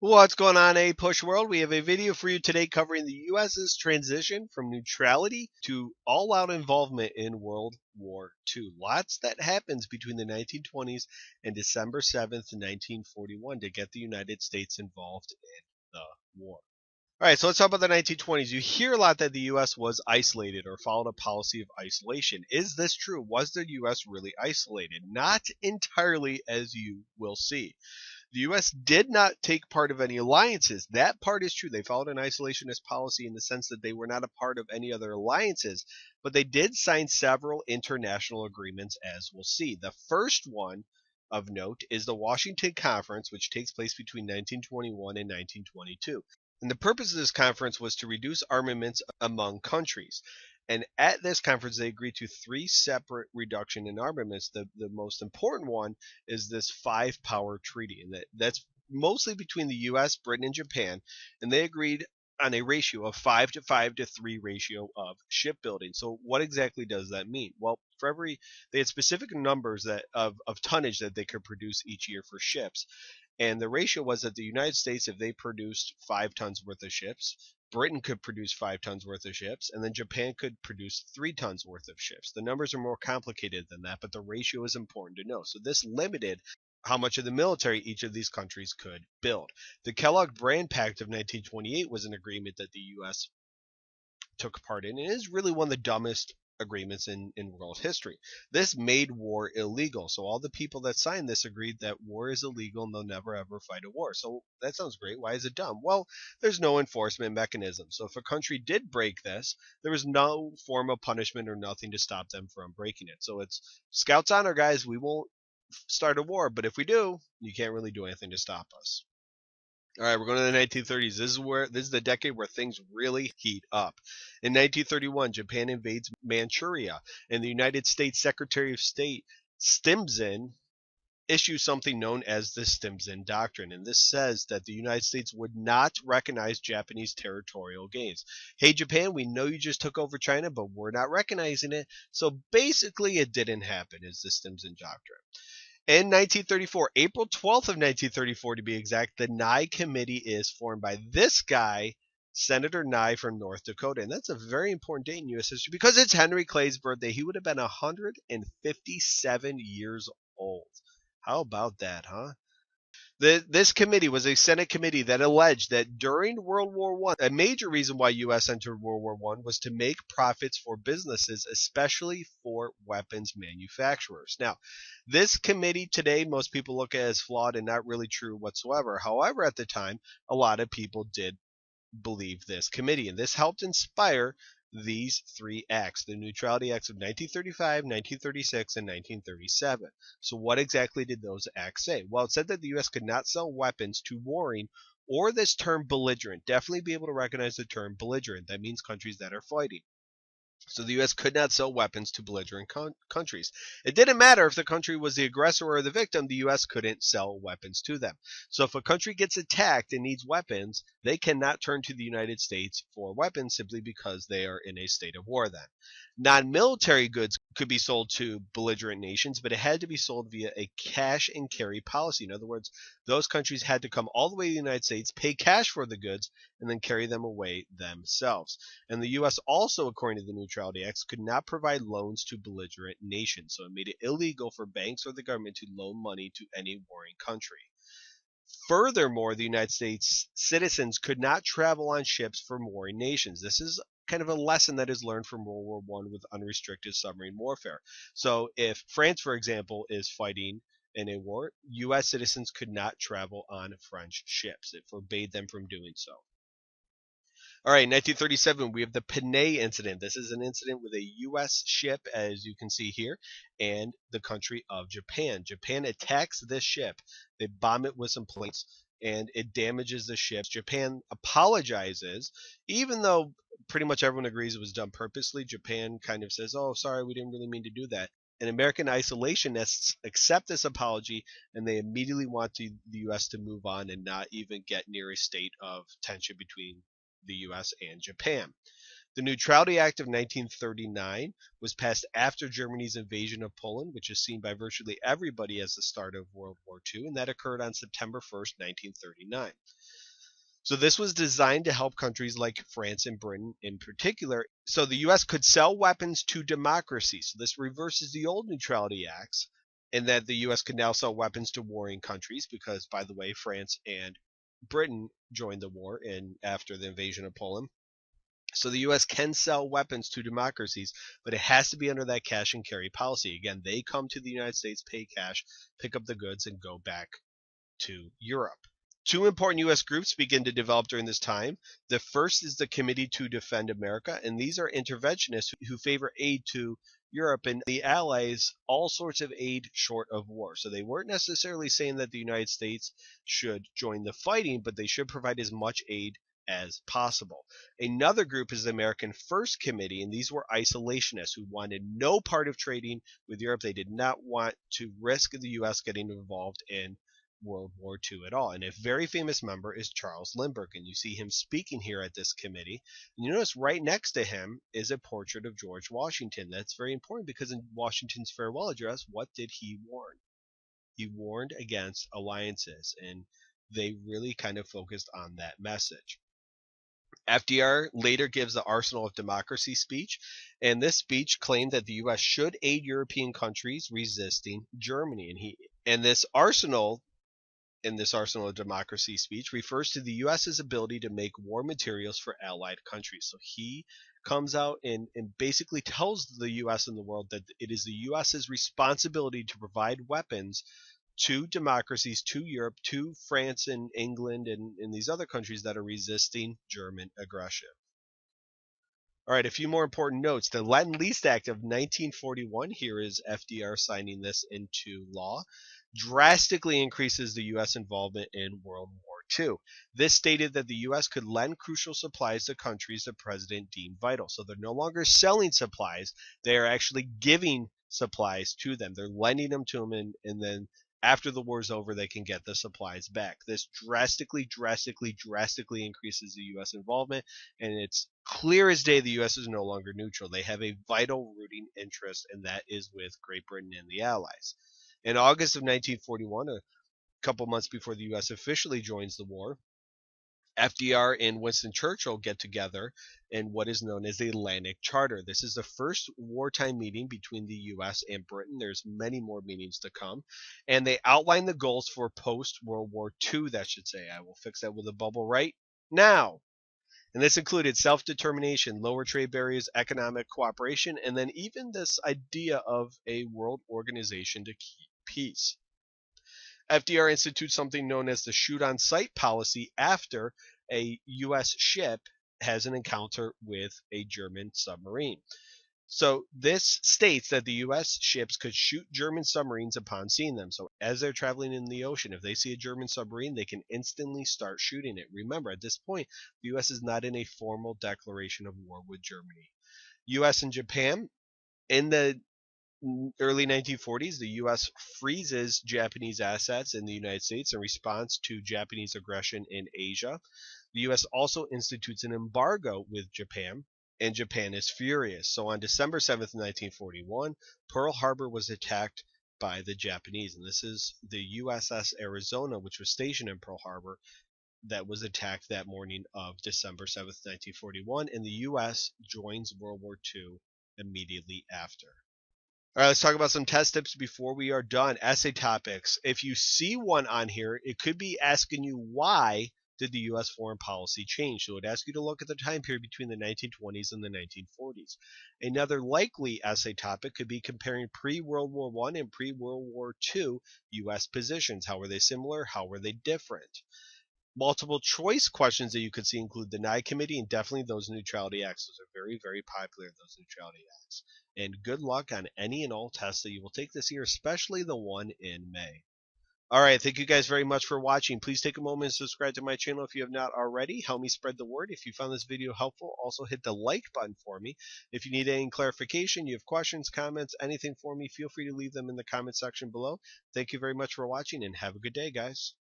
What's going on, APUSH world? We have a video for you today covering the US's transition from neutrality to all-out involvement in World War II. Lots that happens between the 1920s and December 7th, 1941 to get the United States involved in the war. All right, so let's talk about the 1920s. You hear a lot that the U.S. was isolated or followed a policy of isolation. Is this true? Was the U.S. really isolated? Not entirely, as you will see. The U.S. did not take part of any alliances. That part is true. They followed an isolationist policy in the sense that they were not a part of any other alliances, but they did sign several international agreements, as we'll see. The first one of note is the Washington Conference, which takes place between 1921 and 1922. And the purpose of this conference was to reduce armaments among countries. And at this conference, they agreed to three separate reduction in armaments. The most important one is this five-power treaty, and that's mostly between the U.S., Britain, and Japan. And they agreed on a ratio of 5 to 5 to 3 ratio of shipbuilding. So what exactly does that mean? Well, they had specific numbers of tonnage that they could produce each year for ships. And the ratio was that the United States, if they produced 5 tons worth of ships, Britain could produce 5 tons worth of ships, and then Japan could produce 3 tons worth of ships. The numbers are more complicated than that, but the ratio is important to know. So this limited how much of the military each of these countries could build. The Kellogg-Briand Pact of 1928 was an agreement that the U.S. took part in, and it is really one of the dumbest agreements in world history. This made war illegal. So all the people that signed this agreed that war is illegal and they'll never ever fight a war. So that sounds great. Why is it dumb? Well, there's no enforcement mechanism. So if a country did break this, there was no form of punishment or nothing to stop them from breaking it. So it's Scout's honor, guys. We won't start a war, but if we do, you can't really do anything to stop us. All right, we're going to the 1930s. This is the decade where things really heat up. In 1931, Japan invades Manchuria, and the United States Secretary of State Stimson issues something known as the Stimson Doctrine, and this says that the United States would not recognize Japanese territorial gains. Hey, Japan, we know you just took over China, but we're not recognizing it. So basically, it didn't happen, is the Stimson Doctrine. In 1934, April 12th of 1934 to be exact, the Nye Committee is formed by this guy, Senator Nye from North Dakota. And that's a very important date in U.S. history because it's Henry Clay's birthday. He would have been 157 years old. How about that, huh? This committee was a Senate committee that alleged that during World War I, a major reason why U.S. entered World War I was to make profits for businesses, especially for weapons manufacturers. Now, this committee today, most people look at as flawed and not really true whatsoever. However, at the time, a lot of people did believe this committee, and this helped inspire these three acts, the Neutrality Acts of 1935, 1936, and 1937. So what exactly did those acts say? Well, it said that the U.S. could not sell weapons to warring or this term belligerent. Definitely be able to recognize the term belligerent. That means countries that are fighting. So the U.S. could not sell weapons to belligerent countries. It didn't matter if the country was the aggressor or the victim, the U.S. couldn't sell weapons to them. So if a country gets attacked and needs weapons, they cannot turn to the United States for weapons simply because they are in a state of war then. Non-military goods could be sold to belligerent nations, but it had to be sold via a cash and carry policy. In other words, those countries had to come all the way to the United States, pay cash for the goods, and then carry them away themselves. And the U.S. also, according to the Neutrality Acts, could not provide loans to belligerent nations. So it made it illegal for banks or the government to loan money to any warring country. Furthermore, the United States citizens could not travel on ships from warring nations. This is kind of a lesson that is learned from World War I with unrestricted submarine warfare. So if France, for example, is fighting in a war, U.S. citizens could not travel on French ships. It forbade them from doing so. All right, 1937, we have the Panay incident. This is an incident with a U.S. ship, as you can see here, and the country of Japan. Japan attacks this ship. They bomb it with some planes, and it damages the ship. Japan apologizes, even though pretty much everyone agrees it was done purposely. Japan kind of says, oh, sorry, we didn't really mean to do that. And American isolationists accept this apology, and they immediately want the U.S. to move on and not even get near a state of tension between the U.S. and Japan. The Neutrality Act of 1939 was passed after Germany's invasion of Poland, which is seen by virtually everybody as the start of World War II, and that occurred on September 1st, 1939. So this was designed to help countries like France and Britain in particular, so the U.S. could sell weapons to democracies. So this reverses the old Neutrality Acts, in that the U.S. could now sell weapons to warring countries because, by the way, France and Britain joined the war after the invasion of Poland. So the U.S. can sell weapons to democracies, but it has to be under that cash and carry policy. Again, they come to the United States, pay cash, pick up the goods, and go back to Europe. Two important U.S. groups begin to develop during this time. The first is the Committee to Defend America, and these are interventionists who favor aid to Europe and the Allies, all sorts of aid short of war. So they weren't necessarily saying that the United States should join the fighting, but they should provide as much aid as possible. Another group is the American First Committee, and these were isolationists who wanted no part of trading with Europe. They did not want to risk the U.S. getting involved in World War II at all. And a very famous member is Charles Lindbergh, and you see him speaking here at this committee. And you notice right next to him is a portrait of George Washington. That's very important because in Washington's farewell address, what did he warn? He warned against alliances, and they really kind of focused on that message. FDR later gives the Arsenal of Democracy speech, and this speech claimed that the U.S. should aid European countries resisting Germany. And this Arsenal of Democracy speech refers to the U.S.'s ability to make war materials for allied countries. So he comes out and basically tells the U.S. and the world that it is the U.S.'s responsibility to provide weapons to democracies, to Europe, to France and England and these other countries that are resisting German aggression. All right, a few more important notes. The Lend-Lease Act of 1941, here is FDR signing this into law, drastically increases the U.S. involvement in World War II. This stated that the U.S. could lend crucial supplies to countries the president deemed vital. So they're no longer selling supplies, they are actually giving supplies to them. They're lending them to them, and then after the war's over, they can get the supplies back. This drastically increases the U.S. involvement, and it's clear as day the U.S. is no longer neutral. They have a vital rooting interest, and that is with Great Britain and the Allies. In August of 1941, a couple months before the U.S. officially joins the war, FDR and Winston Churchill get together in what is known as the Atlantic Charter. This is the first wartime meeting between the U.S. and Britain. There's many more meetings to come. And they outline the goals for post-World War II, that should say. I will fix that with a bubble right now. And this included self-determination, lower trade barriers, economic cooperation, and then even this idea of a world organization to keep peace. FDR institutes something known as the shoot-on-sight policy after a U.S. ship has an encounter with a German submarine. So this states that the U.S. ships could shoot German submarines upon seeing them. So as they're traveling in the ocean, if they see a German submarine, they can instantly start shooting it. Remember, at this point, the U.S. is not in a formal declaration of war with Germany. U.S. and Japan, in the early 1940s, the U.S. freezes Japanese assets in the United States in response to Japanese aggression in Asia. The U.S. also institutes an embargo with Japan, and Japan is furious. So on December 7th, 1941, Pearl Harbor was attacked by the Japanese, and this is the USS Arizona, which was stationed in Pearl Harbor, that was attacked that morning of December 7th, 1941, and the U.S. joins World War II immediately after. All right, let's talk about some test tips before we are done. Essay topics. If you see one on here, it could be asking you why did the U.S. foreign policy change. So it would ask you to look at the time period between the 1920s and the 1940s. Another likely essay topic could be comparing pre-World War I and pre-World War II U.S. positions. How were they similar? How were they different? Multiple choice questions that you could see include the Nye Committee and definitely those neutrality acts. Those are very, very popular, those neutrality acts. And good luck on any and all tests that you will take this year, especially the one in May. All right, thank you guys very much for watching. Please take a moment and subscribe to my channel if you have not already. Help me spread the word. If you found this video helpful, also hit the like button for me. If you need any clarification, you have questions, comments, anything for me, feel free to leave them in the comment section below. Thank you very much for watching and have a good day, guys.